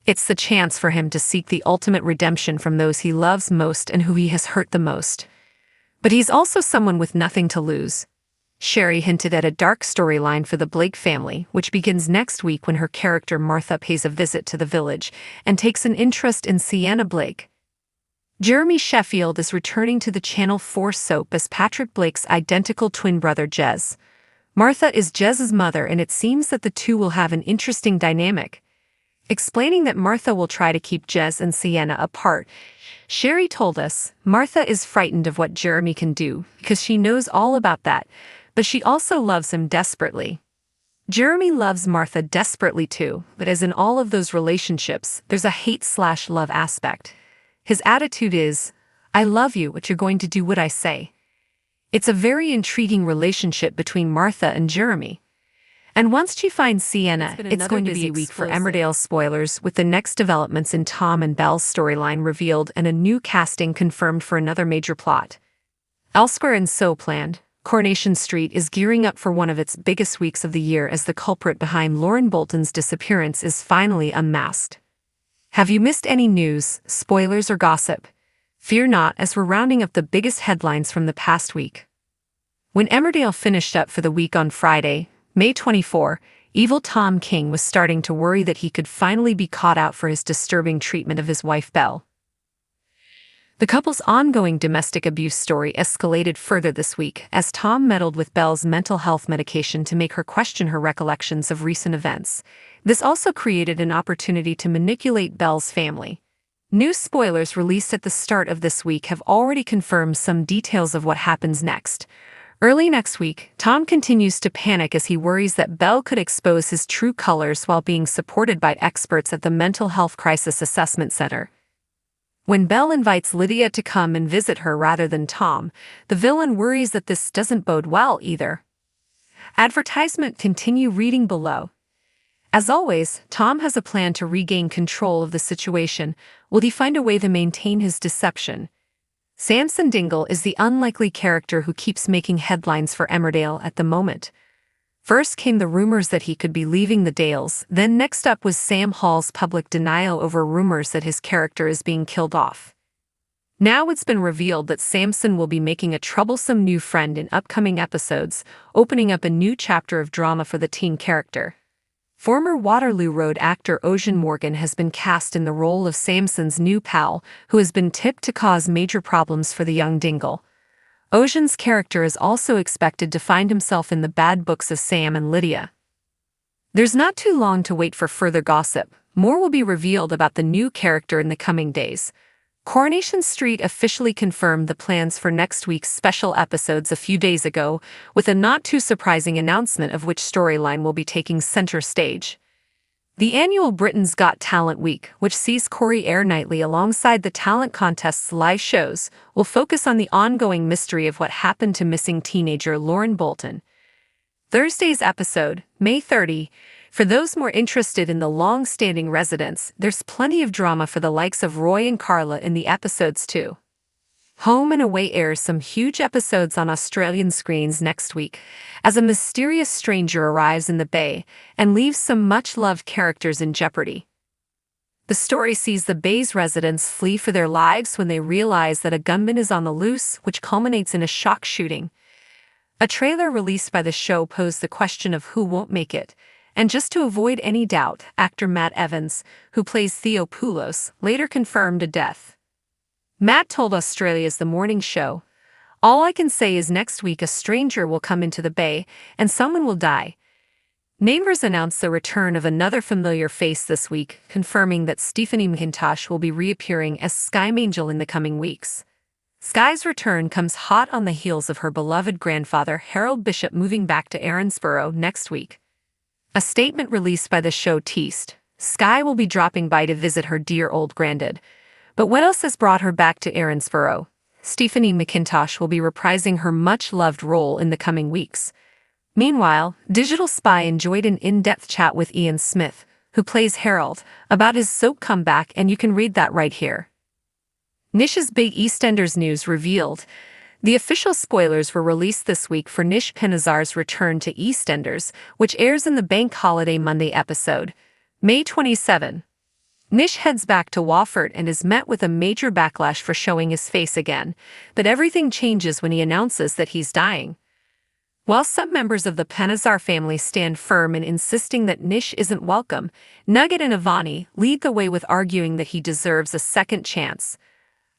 It's the chance for him to seek the ultimate redemption from those he loves most and who he has hurt the most. But he's also someone with nothing to lose. Sherry hinted at a dark storyline for the Blake family, which begins next week when her character Martha pays a visit to the village and takes an interest in Sienna Blake. Jeremy Sheffield is returning to the Channel 4 soap as Patrick Blake's identical twin brother Jez. Martha is Jez's mother, and it seems that the two will have an interesting dynamic. Explaining that Martha will try to keep Jez and Sienna apart, Sherry told us Martha is frightened of what Jeremy can do because she knows all about that, but she also loves him desperately. Jeremy loves Martha desperately too, but as in all of those relationships, there's a hate/love aspect. His attitude is, I love you, but you're going to do what I say. It's a very intriguing relationship between Martha and Jeremy. And once she finds Sienna, it's going to be a week for Emmerdale spoilers, with the next developments in Tom and Belle's storyline revealed and a new casting confirmed for another major plot. Elsewhere in So Planned, Coronation Street is gearing up for one of its biggest weeks of the year as the culprit behind Lauren Bolton's disappearance is finally unmasked. Have you missed any news, spoilers, or gossip? Fear not, as we're rounding up the biggest headlines from the past week. When Emmerdale finished up for the week on Friday, May 24, evil Tom King was starting to worry that he could finally be caught out for his disturbing treatment of his wife Belle. The couple's ongoing domestic abuse story escalated further this week as Tom meddled with Belle's mental health medication to make her question her recollections of recent events. This also created an opportunity to manipulate Belle's family. New spoilers released at the start of this week have already confirmed some details of what happens next. Early next week, Tom continues to panic as he worries that Belle could expose his true colors while being supported by experts at the Mental Health Crisis Assessment Center. When Belle invites Lydia to come and visit her rather than Tom, the villain worries that this doesn't bode well either. Advertisement continue reading below. As always, Tom has a plan to regain control of the situation. Will he find a way to maintain his deception? Samson Dingle is the unlikely character who keeps making headlines for Emmerdale at the moment. First came the rumors that he could be leaving the Dales, then next up was Sam Hall's public denial over rumors that his character is being killed off. Now it's been revealed that Samson will be making a troublesome new friend in upcoming episodes, opening up a new chapter of drama for the teen character. Former Waterloo Road actor Ocean Morgan has been cast in the role of Samson's new pal, who has been tipped to cause major problems for the young Dingle. Ocean's character is also expected to find himself in the bad books of Sam and Lydia. There's not too long to wait for further gossip. More will be revealed about the new character in the coming days. Coronation Street officially confirmed the plans for next week's special episodes a few days ago, with a not-too-surprising announcement of which storyline will be taking center stage. The annual Britain's Got Talent Week, which sees Corey air nightly alongside the talent contest's live shows, will focus on the ongoing mystery of what happened to missing teenager Lauren Bolton. Thursday's episode, May 30, for those more interested in the long-standing residents, there's plenty of drama for the likes of Roy and Carla in the episodes too. Home and Away airs some huge episodes on Australian screens next week, as a mysterious stranger arrives in the Bay and leaves some much-loved characters in jeopardy. The story sees the Bay's residents flee for their lives when they realize that a gunman is on the loose, which culminates in a shock shooting. A trailer released by the show posed the question of who won't make it, and just to avoid any doubt, actor Matt Evans, who plays Theo Poulos, later confirmed a death. Matt told Australia's The Morning Show, "All I can say is next week a stranger will come into the Bay and someone will die." Neighbours announced the return of another familiar face this week, confirming that Stephanie McIntosh will be reappearing as Sky Mangel in the coming weeks. Sky's return comes hot on the heels of her beloved grandfather Harold Bishop moving back to Erinsborough next week. A statement released by the show teased, Sky will be dropping by to visit her dear old granddad. But what else has brought her back to Erinsborough? Stephanie McIntosh will be reprising her much-loved role in the coming weeks. Meanwhile, Digital Spy enjoyed an in-depth chat with Ian Smith, who plays Harold, about his soap comeback, and you can read that right here. Nish's big EastEnders news revealed. The official spoilers were released this week for Nish Pinazar's return to EastEnders, which airs in the Bank Holiday Monday episode, May 27. Nish heads back to Wofford and is met with a major backlash for showing his face again, but everything changes when he announces that he's dying. While some members of the Panazar family stand firm in insisting that Nish isn't welcome, Nugget and Ivani lead the way with arguing that he deserves a second chance.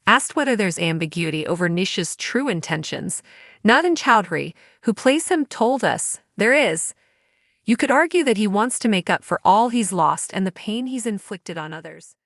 Asked whether there's ambiguity over Nish's true intentions, Nadan Chowdhury, who plays him, told us, "There is. You could argue that he wants to make up for all he's lost and the pain he's inflicted on others."